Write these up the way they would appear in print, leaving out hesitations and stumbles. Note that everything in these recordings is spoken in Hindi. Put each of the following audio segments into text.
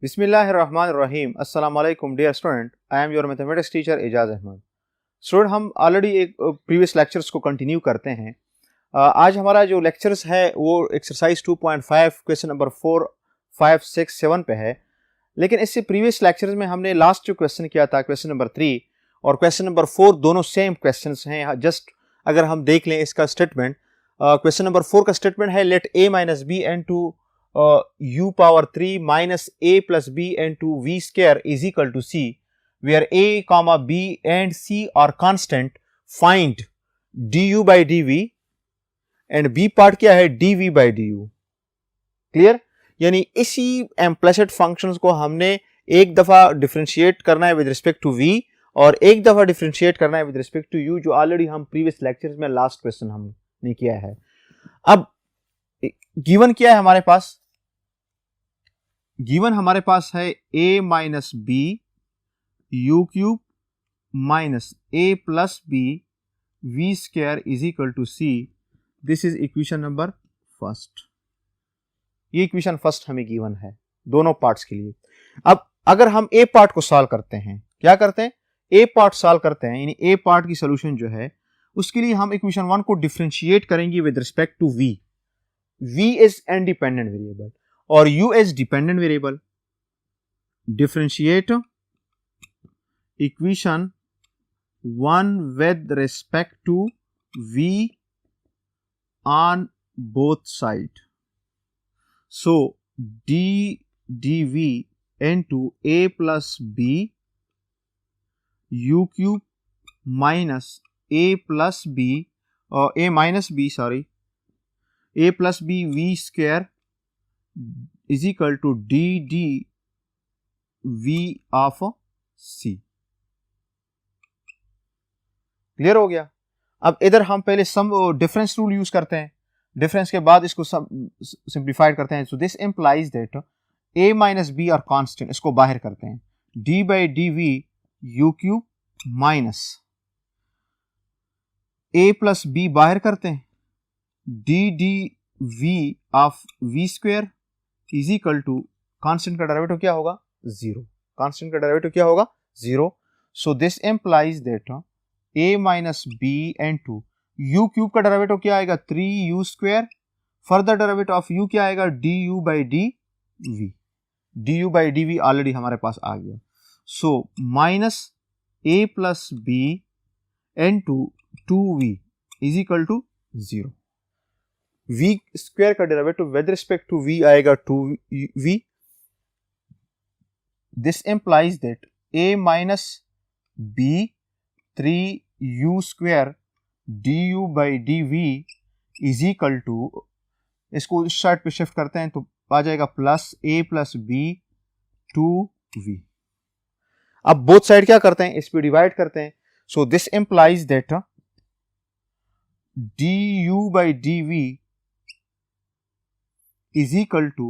बिस्मिल्लाहिर्रहमानिर्रहीम। अस्सलाम वालेकुम dear student, I am your mathematics teacher Ejaz Ahmed. Student, हम ऑलरेडी एक प्रीवियस लेक्चर्स को कंटिन्यू करते हैं। आज हमारा जो लेक्चर्स है वो एक्सरसाइज 2.5 क्वेश्चन नंबर 4, 5, 6, 7 पे है। लेकिन इससे प्रीवियस लेक्चर्स में हमने लास्ट जो क्वेश्चन किया था क्वेश्चन नंबर 3 और क्वेश्चन नंबर 4 दोनों सेम क्वेश्चंस हैं। जस्ट अगर हम देख लें इसका स्टेटमेंट, क्वेश्चन नंबर 4 का स्टेटमेंट है let a minus b into u power 3 minus a plus b into v square is equal to c, where a comma b and c are constant, find du by dv and b part क्या है dv by du। क्लियर? यानी इसी इम्प्लिसिट फंक्शंस को हमने एक दफा डिफरेंशिएट करना है विद रिस्पेक्ट टू v और एक दफा डिफरेंशिएट करना है विद रिस्पेक्ट टू u, जो ऑलरेडी हम प्रीवियस लेक्चर्स में लास्ट क्वेश्चन हमने किया है। अब गिवन क्या है हमारे पास? गिवन हमारे पास है a minus b u cube minus a plus b v square is equal to c. This is equation number first. ये इक्वेशन फर्स्ट हमें गिवन है दोनों पार्ट्स के लिए। अब अगर हम a पार्ट को सॉल्व करते हैं, क्या करते हैं? a पार्ट सॉल्व करते हैं, यानी a पार्ट की सोल्यूशन जो है उसके लिए हम इक्वेशन 1 को डिफरेंशिएट करेंगे with respect to v। v is independent variable और u is dependent variable। Differentiate equation 1 with respect to v on both sides. So dv into a plus b u cube minus a plus b a minus b sorry a plus b v square is equal to dd v of c। Clear हो गया? अब इधर हम पहले सम डिफरेंस रूल यूज करते हैं, डिफरेंस के बाद इसको सिंप्लीफाइड करते हैं। So this implies that a minus b are constant, इसको बाहर करते हैं, d by d v u cube minus a plus b बाहर करते हैं, d d v of v square is equal to constant का डेरिवेटिव क्या होगा? जीरो। कांस्टेंट का डेरिवेटिव क्या होगा? Zero. So this implies that a minus b and to u cube का डेरिवेटिव क्या आएगा? 3u square. Further derivative of u क्या आएगा? du by d v. du by d v already हमारे पास आ गया। So minus a plus b and two 2v is equal to zero. v square का derivative with respect to v आएगा 2v। This implies that a minus b 3u square du by dv is equal to, इसको इस साइड पे शिफ्ट करते हैं तो आ जाएगा plus a plus b 2v। अब बोथ साइड क्या करते हैं? इस पे डिवाइड करते हैं। So this implies that du by dv is equal to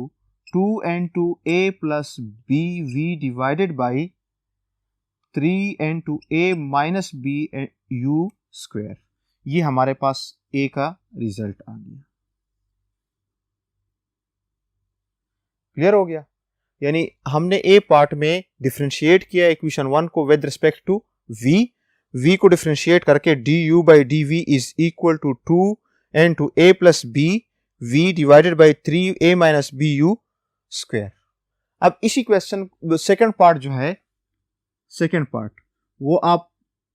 2 into a plus bv divided by 3 into a minus b u square। ये हमारे पास a का रिजल्ट आ गया। क्लियर हो गया? यानी हमने a पार्ट में डिफरेंशिएट किया इक्वेशन 1 को विद रिस्पेक्ट टू v को डिफरेंशिएट करके du by dv is equal to 2 into a plus b v divided by 3a minus b u square. अब इसी क्वेश्चन सेकंड पार्ट जो है, सेकंड पार्ट वो आप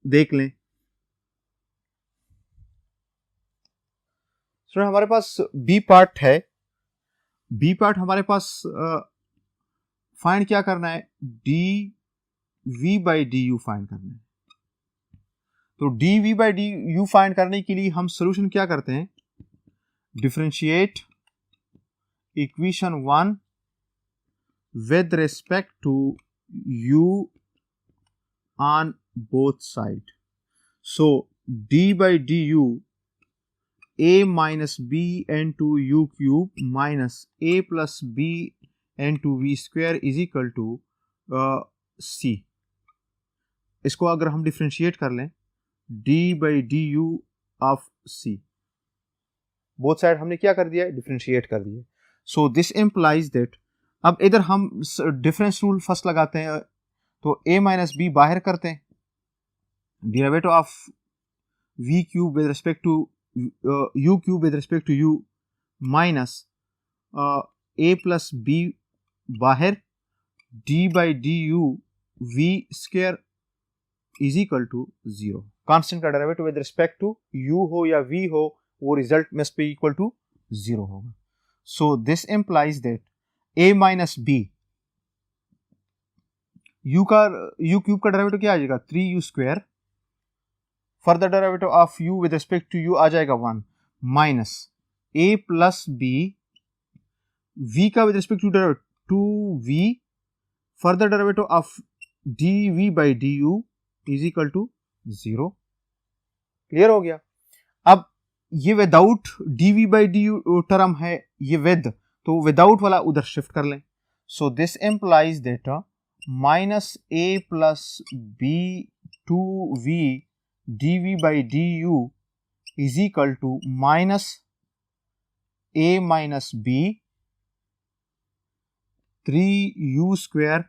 देख लें। तो हमारे पास बी पार्ट है। बी पार्ट हमारे पास फाइंड क्या करना है? D v by d u find करना है। तो d v by d u find करने के लिए हम सोल्यूशन क्या करते हैं? Differentiate equation 1 with respect to u on both side. So d by du a minus b into u cube minus a plus b into v square is equal to c। इसको अगर हम डिफरेंशिएट कर लें d by du of c, both side हमने क्या कर दिया? डिफरेंशिएट कर दिया। सो दिस इंप्लाइज दैट अब इधर हम डिफरेंस रूल फर्स्ट लगाते हैं, तो a माइनस बी बाहर करते हैं, derivative of v cube with respect to u cube with respect to u minus a plus b बाहर d by d u v square is equal to 0। Constant का derivative with respect to u हो या v हो, वो result must be equal to 0 होगा। So this implies that a minus b, u cube का डेरिवेटिव क्या आ जाएगा 3u square, further derivative of u with respect to u आ जाएगा 1 minus a plus b, v का with respect to derivative 2v, further derivative of dv by du is equal to 0। Clear हो गया। अब ये without dv by du term है, ये विद, तो विदाउट वाला उधर शिफ्ट कर लें। So this implies that minus a plus b 2v dv by du is equal to minus a minus b 3u square.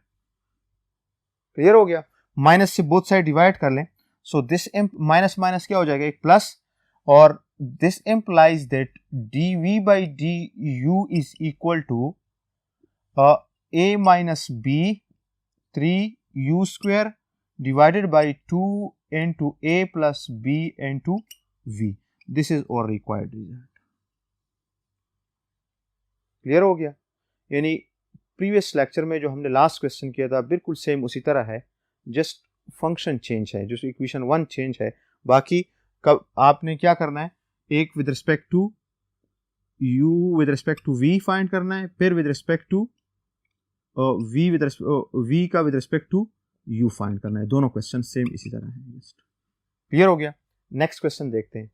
Clear हो गया। माइनस से बोथ साइड डिवाइड कर लें, सो दिस माइनस माइनस क्या हो जाएगा एक प्लस, और this implies that dv by du is equal to a minus b 3u square divided by 2 into a plus b into v। This is our required result. Clear हो गया। यानी प्रीवियस लेक्चर में जो हमने लास्ट क्वेश्चन किया था बिल्कुल सेम उसी तरह है, जस्ट फंक्शन चेंज है, जो इक्वेशन 1 चेंज है। बाकी कब आपने क्या करना है, एक with respect to u with respect to v find करना है, फिर विद रिस्पेक्ट टू v का with respect to u find करना है। दोनों क्वेश्चन सेम इसी तरह है। क्लियर हो गया। नेक्स्ट क्वेश्चन देखते हैं।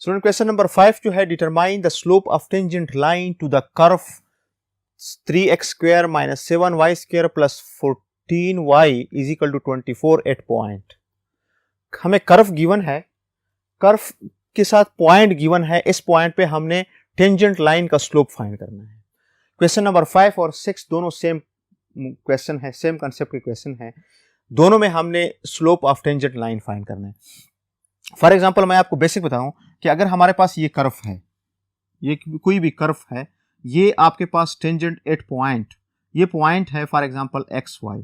स्टूडेंट क्वेश्चन नंबर 5 जो है, determine the slope of tangent line to the curve 3x square minus 7y square plus 14y is equal to 24 at point. हमें कर्व गिवन है, कर्व के साथ पॉइंट गिवन है, इस पॉइंट पे हमने टेंजेंट लाइन का स्लोप फाइंड करना है। क्वेश्चन नंबर 5 और 6 दोनों सेम क्वेश्चन है, सेम कंसेप्ट के क्वेश्चन है। दोनों में हमने slope of tangent line find करना है। फॉर एग्जांपल मैं आपको बेसिक बताऊं कि अगर हमारे पास ये कर्व है, ये कोई भी कर्व है, ये आपके पास टेंजेंट एट पॉइंट, ये पॉइंट है for example x y.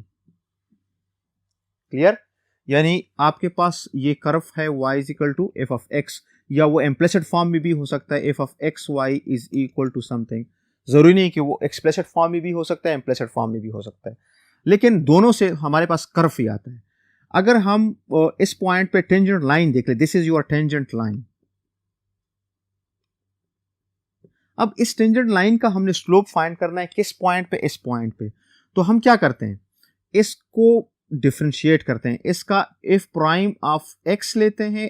Clear. यानी आपके पास ये कर्व है y is equal to f of x, या वो इम्प्लिसिट फॉर्म में भी हो सकता है, f of x y is equal to something. जरूरी नहीं कि वो एक्सप्लिसिट फॉर्म में भी हो सकता है, इम्प्लिसिट फॉर्म में भी हो सकता है, लेकिन दोनों से हमारे पास कर्व ही आता है। अगर हम इस पॉइंट पे टेंजेंट लाइन देख ले, this is your tangent line. अब इस टेंजेंट लाइन का हमने स्लोप फाइंड करना है, किस पॉइंट पे, इस पॉइंट पे। तो हम क्या करते हैं, इसको डिफरेंशिएट करते हैं, इसका एफ प्राइम ऑफ एक्स लेते हैं,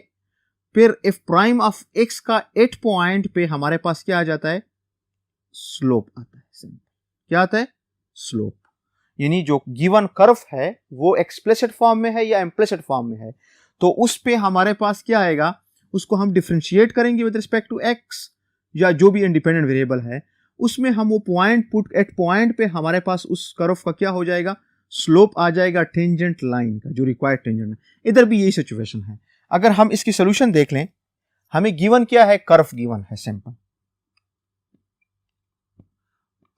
फिर एफ प्राइम ऑफ एक्स का एट पॉइंट पे हमारे पास क्या आ जाता है, स्लोप आता है। क्या आता है, स्लोप। यानी जो गिवन कर्व है वो एक्सप्लिसिट फॉर्म में है या इम्प्लिसिट फॉर्म में है, तो उस पे हमारे पास क्या आएगा, उसको हम डिफरेंशिएट करेंगे विद रिस्पेक्ट टू एक्स या जो भी इंडिपेंडेंट वेरिएबल है, उसमें हम वो पॉइंट पुट एट पॉइंट पे हमारे पास उस कर्व का क्या हो जाएगा, स्लोप आ जाएगा टेंजेंट लाइन का, जो रिक्वायर्ड टेंजेंट है। इधर भी यही सिचुएशन है। अगर हम इसकी सोल्यूशन देख लें, हमें गिवन क्या है, कर्व गिवन है simple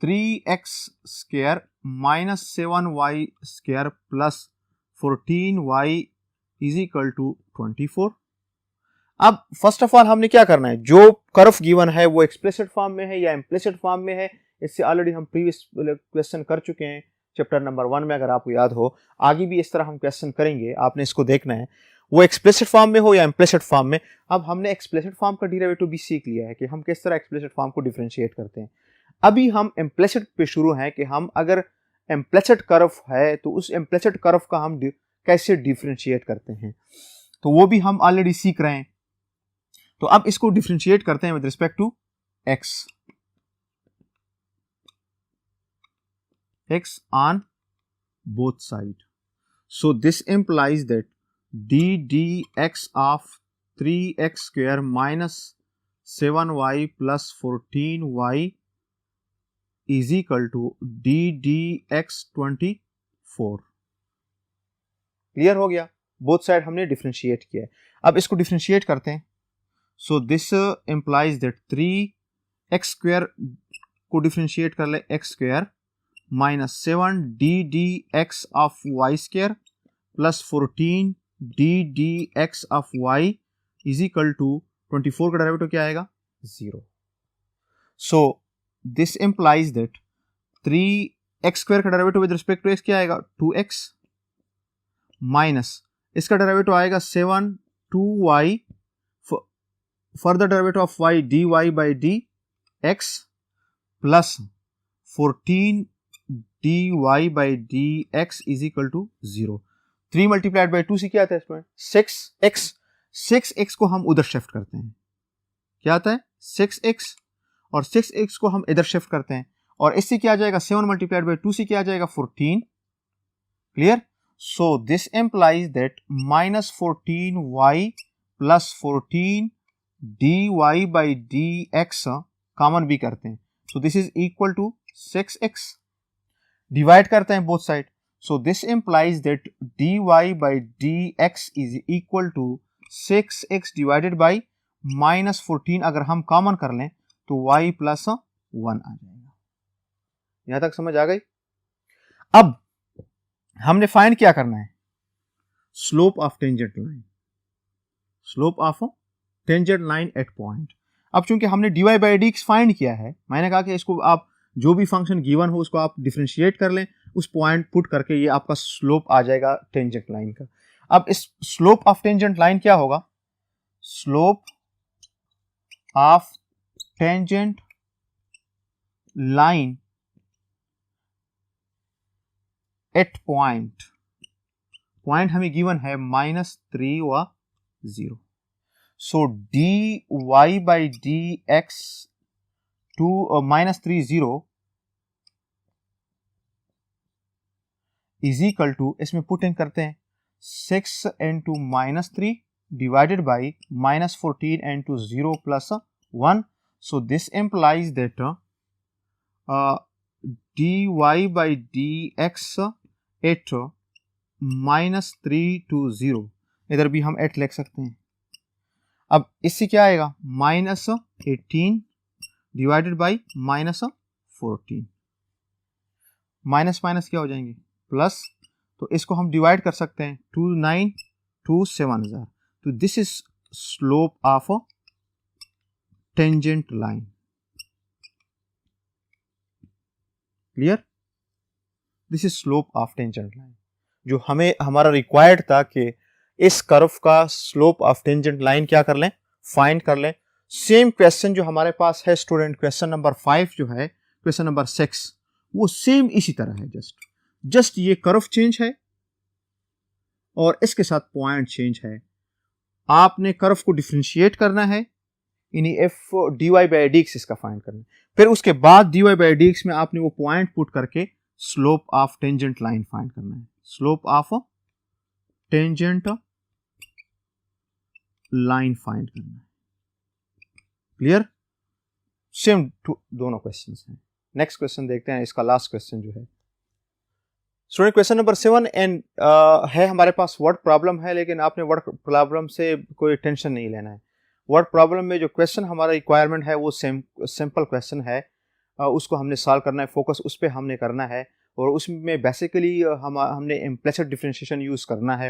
3x square minus 7y square plus 14y is equal to 24। अब फर्स्ट ऑफ ऑल हमने क्या करना है, जो कर्व गिवन है वो एक्सप्लिसिट फॉर्म में है या इम्प्लिसिट फॉर्म में है, इससे ऑलरेडी हम प्रीवियस क्वेश्चन कर चुके हैं चैप्टर नंबर 1 में, अगर आपको याद हो। आगे भी इस तरह हम क्वेश्चन करेंगे, आपने इसको देखना है वो एक्सप्लिसिट फॉर्म में हो या इम्प्लिसिट फॉर्म में। अब हमने एक्सप्लिसिट फॉर्म का डेरिवेटिव भी सीख लिया है कि हम किस तरह एक्सप्लिसिट फॉर्म को डिफरेंशिएट करते हैं। अभी हम इम्प्लिसिट पे शुरू हैं कि हम अगर इम्प्लिसिट कर्व है तो उस इम्प्लिसिट कर्व का हम कैसे डिफरेंशिएट करते हैं, तो वो भी हम ऑलरेडी सीख रहे हैं। तो अब इसको डिफरेंशिएट करते हैं with respect to x, x on both side. So this implies that ddx of 3x square minus 7y plus 14y is equal to d d x 24। Clear हो गया, बोथ साइड हमने डिफ्रेंशिएट किया है। अब इसको डिफ्रेंशिएट करते हैं। So this implies that 3x square को डिफ्रेंशिएट कर ले x square minus 7 d d x of y square plus 14 d d x of y is equal to 24 का डेरिवेटिव क्या आएगा 0। So this implies that 3x square का derivative with respect to x क्या आएगा 2x माइनस इसका डेरिवेटिव आएगा 7 2y further derivative of y dy by d x plus 14 dy by d x is equal to 0। 3 multiplied by 2 से क्या आता है स्टूडेंट 6x। 6x को हम उधर शिफ्ट करते हैं, क्या आता है 6x, और 6x को हम इधर शिफ्ट करते हैं और इससे क्या आ जाएगा 7 मल्टीप्लाइड बाई 2 से क्या आ जाएगा 14। Clear. So this implies that minus 14y plus 14 dy by d x common भी करते हैं, so this is equal to 6x। Divide करते हैं both side, so this implies that dy by d x is equal to 6x divided by minus 14। अगर हम कॉमन कर लें तो y प्लस 1 आ जाएगा। यहां तक समझ आ गई। अब हमने फाइंड क्या करना है slope of tangent line, slope of tangent line at point. अब चूंकि हमने dy by d x find किया है, मैंने कहा कि इसको आप जो भी फंक्शन गिवन हो उसको आप डिफरेंशिएट कर लें, उस पॉइंट पुट करके ये आपका स्लोप आ जाएगा टेंजेंट लाइन का। अब इस स्लोप ऑफ टेंजेंट लाइन क्या होगा, slope of tangent line at point, point हमें गिवन है -3 व 0। So d y by d x to -3 0 is equal to, इसमें पुट इन करते हैं 6 into -3 divided by -14 into 0 plus 1। So this implies that dy by d x at -3 to 0, इधर भी हम 8 लिख सकते हैं। अब इससे क्या आएगा -18 डिवाइडेड बाई -14, माइनस माइनस क्या हो जाएंगे प्लस, तो इसको हम डिवाइड कर सकते हैं 2 9 2 7,000। तो this is slope of tangent line. Clear, this is slope of tangent line. जो हमें हमारा रिक्वायर्ड था कि इस कर्व का स्लोप ऑफ टेंजेंट लाइन क्या कर लें, फाइंड कर लें। सेम क्वेश्चन जो हमारे पास है स्टूडेंट, क्वेश्चन नंबर 5 जो है, क्वेश्चन नंबर 6, वो सेम इसी तरह है। जस्ट ये कर्व चेंज है और इसके साथ पॉइंट चेंज है। आपने कर्व को डिफरेंशिएट करना है, यानी f d y by d x इसका फाइंड करना है। फिर उसके बाद d y by d x में आपने वो पॉइंट पुट करके slope of tangent line find करना है, slope of tangent line find करना है। क्लियर, सेम दोनों क्वेश्चंस हैं। नेक्स्ट क्वेश्चन देखते हैं, इसका लास्ट क्वेश्चन जो है स्टूडेंट क्वेश्चन नंबर 7 एंड है हमारे पास वर्ड प्रॉब्लम है, लेकिन आपने वर्ड प्रॉब्लम से कोई टेंशन नहीं लेना है। वर्ड प्रॉब्लम में जो क्वेश्चन हमारा रिक्वायरमेंट है वो सिंपल क्वेश्चन है, उसको हमने सॉल्व करना है, फोकस उस पर हमने करना है, और उसमें बेसिकली हमने इम्प्लिसिट डिफरेंशिएशन यूज़ करना है।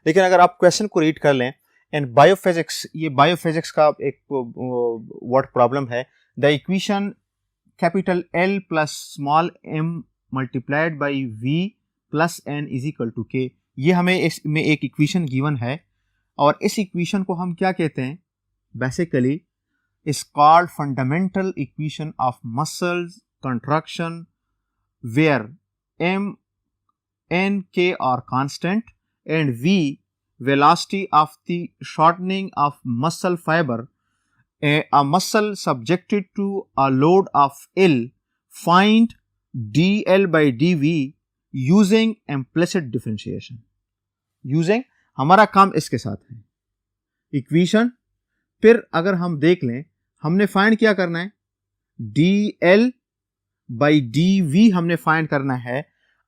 लेकिन अगर आप क्वेश्चन को रीड कर लें, एंड बायोफिजिक्स, ये बायोफिजिक्स का एक वर्ड प्रॉब्लम है। The equation capital L plus small m multiplied by V plus n is equal to K, ये हमें इसमें एक इक्वेशन गिवन है, और इस इक्वेशन को हम क्या कहते हैं, basically is called fundamental equation of muscles contraction where m n k are constant and V velocity of the shortening of muscle fiber, a muscle subjected to a load of L, find dl by dv using implicit differentiation। using हमारा काम इसके साथ है इक्वेशन। फिर अगर हम देख लें, हमने फाइंड क्या करना है, dl बाई डी वी हमने फाइंड करना है।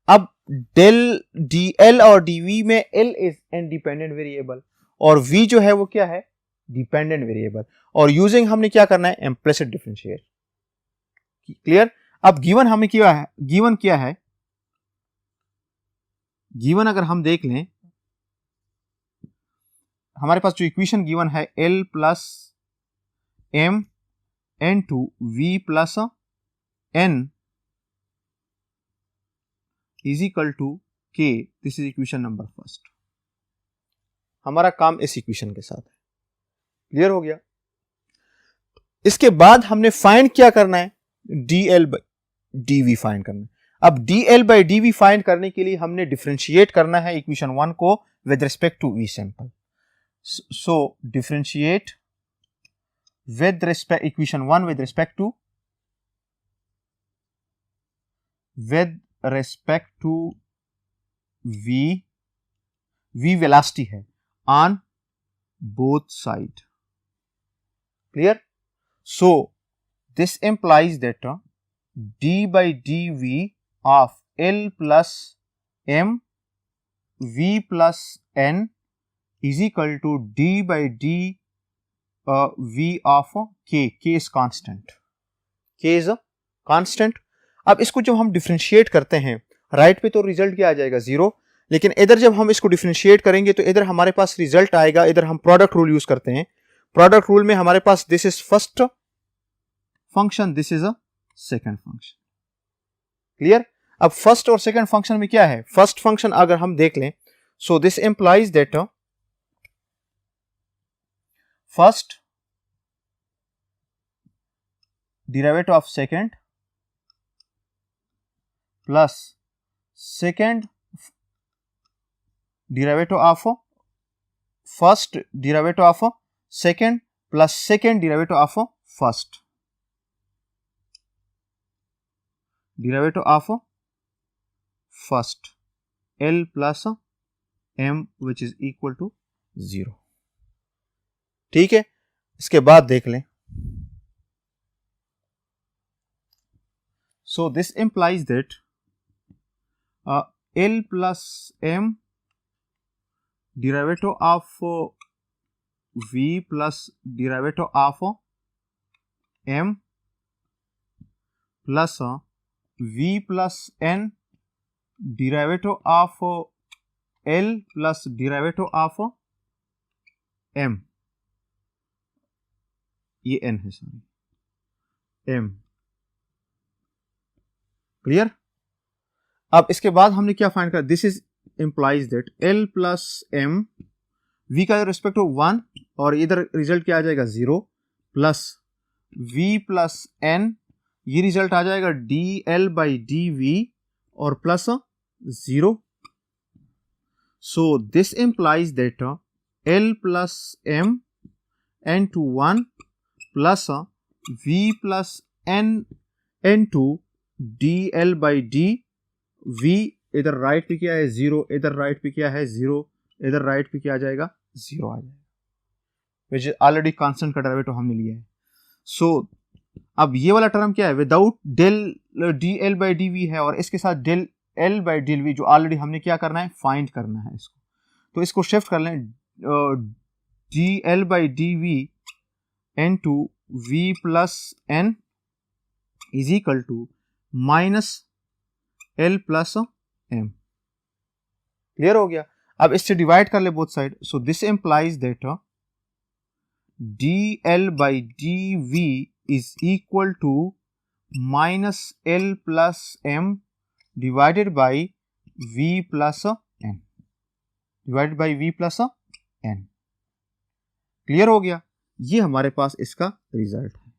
अब डेल डी एल और डी वी में एल इज इंडिपेंडेंट वेरिएबल और वी जो है वो क्या है, डिपेंडेंट वेरिएबल, और यूजिंग हमने क्या करना है, इम्प्लिसिट डिफरेंशिएट। क्लियर। अब गिवन हमें क्या है, गिवन क्या है, गिवन अगर हम देख लें, हमारे पास जो इक्वेशन गिवन है L plus m n to v plus n is equal to k, this is equation number first. हमारा काम इस इक्वेशन के साथ है। क्लियर हो गया। इसके बाद हमने फाइंड क्या करना है, dl बाई dv फाइंड करना है। अब dl बाई dv फाइंड करने के लिए हमने डिफरेंशिएट करना है इक्वेशन 1 को with respect to v sample. So differentiate with respect equation 1 with respect to v velocity है on both side. Clear? So this implies that d by dv of L plus m v plus n is equal to d by d v of k. K is constant. K is a constant. अब इसको जब हम डिफरेंशिएट करते हैं, राइट पे तो रिजल्ट क्या आ जाएगा, जीरो, लेकिन इधर जब हम इसको डिफरेंशिएट करेंगे तो इधर हमारे पास रिजल्ट आएगा, इधर हम प्रोडक्ट रूल यूज करते हैं। प्रोडक्ट रूल में हमारे पास this is first function, this is a second function. Clear. अब फर्स्ट और सेकंड फंक्शन में क्या है, फर्स्ट फंक्शन अगर हम देख लें, so this implies that first derivative of second plus second derivative of first derivative of second plus second derivative of first derivative of first L plus m which is equal to 0। ठीक है। इसके बाद देख लें, so this implies that L plus m derivative of v plus derivative of m plus v plus n derivative of L plus derivative of m, ये n है सॉरी, m। क्लियर। अब इसके बाद हमने क्या फाइंड किया, this is implies that L plus m v का रिस्पेक्ट टू 1 और इधर रिजल्ट क्या आ जाएगा 0 प्लस v प्लस n, ये रिजल्ट आ जाएगा dl बाई dv और plus 0। So this implies that L plus m n to 1 plus v plus n to dl by d v, इधर राइट पे क्या है 0, इधर राइट पे क्या है 0, इधर राइट पे क्या आ जाएगा 0 आ जाएगा, विच इज ऑलरेडी कांस्टेंट का डेरिवेटिव हमने लिया है। सो अब ये वाला टर्म क्या है, without del dl by dv है और इसके साथ डेल l बाई dv जो ऑलरेडी हमने क्या करना है, फाइंड करना है इसको, तो इसको शिफ्ट कर लें, dl by dv into v plus n is equal to minus l plus m। Clear हो गया। अब इससे डिवाइड कर ले both side, so this implies that dl by dv is equal to minus l plus m divided by v plus n, divided by v plus n। Clear हो गया। ये हमारे पास इसका रिजल्ट है।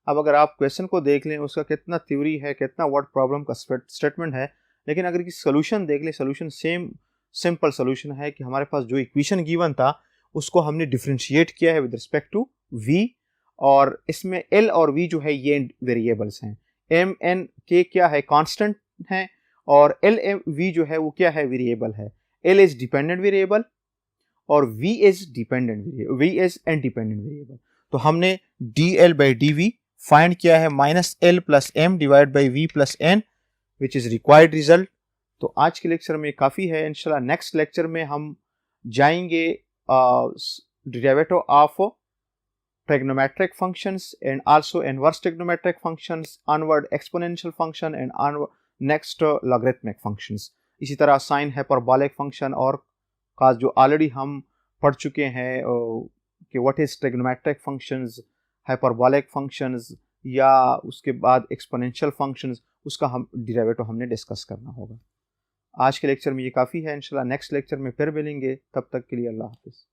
अब अगर आप क्वेश्चन को देख लें, उसका कितना थ्योरी है, कितना वर्ड प्रॉब्लम का स्टेटमेंट है, लेकिन अगर इसकी सोल्यूशन देख लें, सोल्यूशन सेम सिंपल सोल्यूशन है कि हमारे पास जो इक्वेशन गिवन था उसको हमने डिफरेंशिएट किया है विद रिस्पेक्ट टू v, और इसमें l और v जो है ये वेरिएबल्स हैं, m n k क्या है, कांस्टेंट है, और l m v जो है वो क्या है, वेरिएबल है। l इज डिपेंडेंट वेरिएबल और v is dependent variable, v is independent variable. तो हमने dl बाई dv फाइंड किया है -l + m divide by v + n which is required result. तो आज के लेक्चर में काफ़ी है, इंशाल्लाह नेक्स्ट लेक्चर में हम जाएंगे derivative of trigonometric functions and also inverse trigonometric functions, onward exponential function and onward next logarithmic functions। इसी तरह साइन हाइपरबोलिक फंक्शन और का जो ऑलरेडी हम पढ़ चुके हैं कि what is trigonometric functions, hyperbolic functions या उसके बाद एक्सपोनेंशियल फंक्शंस, उसका हम डेरिवेटिव हमने डिस्कस करना होगा। आज के लेक्चर में ये काफ़ी है, इंशाल्लाह नेक्स्ट लेक्चर में फिर मिलेंगे, तब तक के लिए अल्लाह हाफिज़।